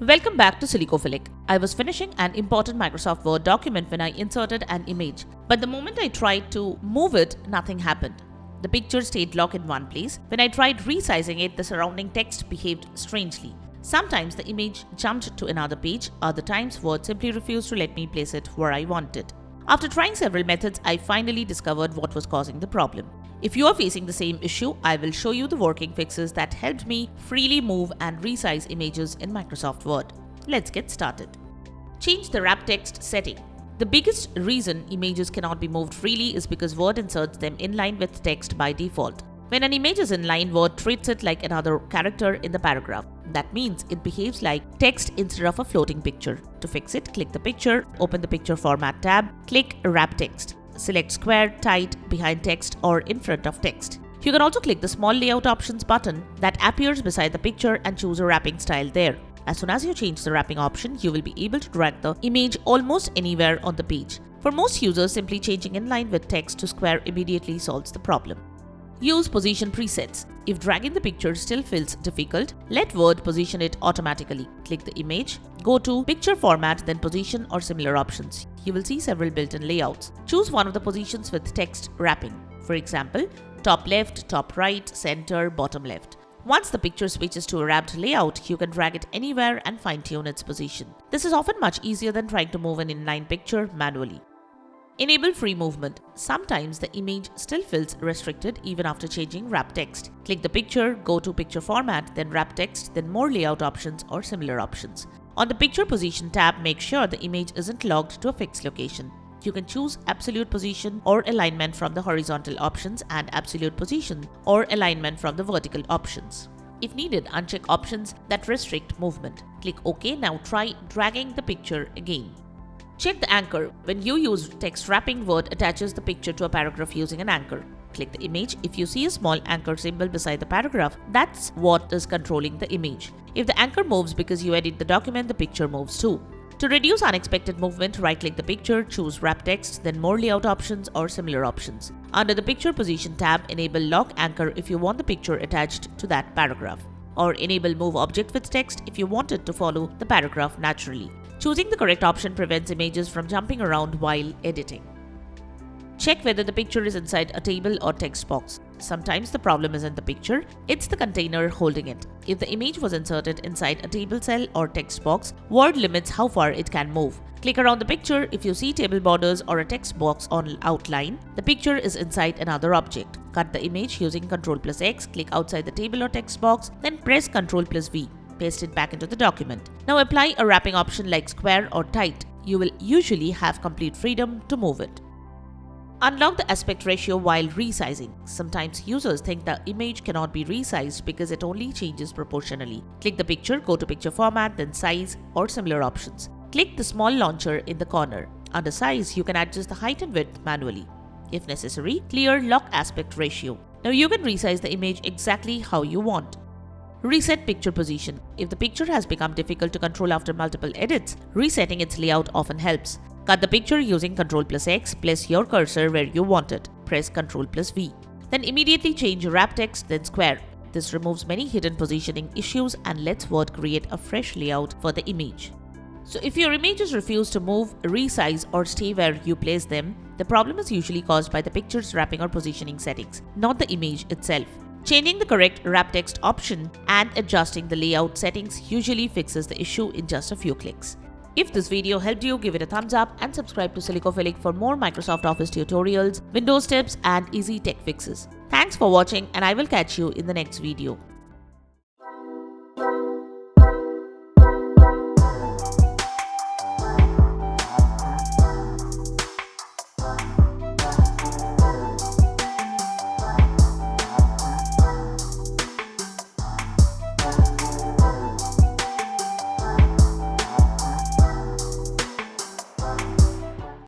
Welcome back to Silicophilic. I was finishing an important Microsoft Word document when I inserted an image, but the moment I tried to move it, nothing happened. The picture stayed locked in one place. When I tried resizing it, the surrounding text behaved strangely. Sometimes the image jumped to another page, other times Word simply refused to let me place it where I wanted. After trying several methods, I finally discovered what was causing the problem. If you are facing the same issue, I will show you the working fixes that helped me freely move and resize images in Microsoft Word. Let's get started. Change the wrap text setting. The biggest reason images cannot be moved freely is because Word inserts them in line with text by default. When an image is in line, Word treats it like another character in the paragraph. That means it behaves like text instead of a floating picture. To fix it, click the picture, open the Picture Format tab, click Wrap Text. Select square, tight, behind text or in front of text. You can also click the small layout options button that appears beside the picture and choose a wrapping style there. As soon as you change the wrapping option, you will be able to drag the image almost anywhere on the page. For most users, simply changing in line with text to square immediately solves the problem. Use position presets. If dragging the picture still feels difficult, let Word position it automatically. Click the image, go to Picture Format, then Position or similar options. You will see several built-in layouts. Choose one of the positions with text wrapping. For example, top left, top right, center, bottom left. Once the picture switches to a wrapped layout, you can drag it anywhere and fine-tune its position. This is often much easier than trying to move an inline picture manually. Enable free movement. Sometimes the image still feels restricted even after changing wrap text. Click the picture, go to Picture Format, then Wrap Text, then more layout options or similar options. On the Picture Position tab, make sure the image isn't logged to a fixed location. You can choose Absolute Position or Alignment from the horizontal options and Absolute Position or Alignment from the vertical options. If needed, uncheck options that restrict movement. Click OK. Now try dragging the picture again. Check the anchor. When you use text wrapping, Word attaches the picture to a paragraph using an anchor. Click the image. If you see a small anchor symbol beside the paragraph, that's what is controlling the image. If the anchor moves because you edit the document, the picture moves too. To reduce unexpected movement, right-click the picture, choose Wrap Text, then more layout options or similar options. Under the Picture Position tab, enable Lock Anchor if you want the picture attached to that paragraph, or enable Move Object with Text if you want it to follow the paragraph naturally. Choosing the correct option prevents images from jumping around while editing. Check whether the picture is inside a table or text box. Sometimes the problem isn't the picture, it's the container holding it. If the image was inserted inside a table cell or text box, Word limits how far it can move. Click around the picture. If you see table borders or a text box on outline, the picture is inside another object. Cut the image using Ctrl+X, click outside the table or text box, then press Ctrl+V. Paste it back into the document. Now apply a wrapping option like square or tight. You will usually have complete freedom to move it. Unlock the aspect ratio while resizing. Sometimes users think the image cannot be resized because it only changes proportionally. Click the picture, go to Picture Format, then Size or similar options. Click the small launcher in the corner. Under Size, you can adjust the height and width manually. If necessary, clear Lock Aspect Ratio. Now you can resize the image exactly how you want. Reset picture position. If the picture has become difficult to control after multiple edits, resetting its layout often helps. Cut the picture using Ctrl+X, place your cursor where you want it. Press Ctrl+V. Then immediately change wrap text, then square. This removes many hidden positioning issues and lets Word create a fresh layout for the image. So if your images refuse to move, resize or stay where you place them, the problem is usually caused by the picture's wrapping or positioning settings, not the image itself. Changing the correct wrap text option and adjusting the layout settings usually fixes the issue in just a few clicks. If this video helped you, give it a thumbs up and subscribe to Silicophilic for more Microsoft Office tutorials, Windows tips and easy tech fixes. Thanks for watching and I will catch you in the next video.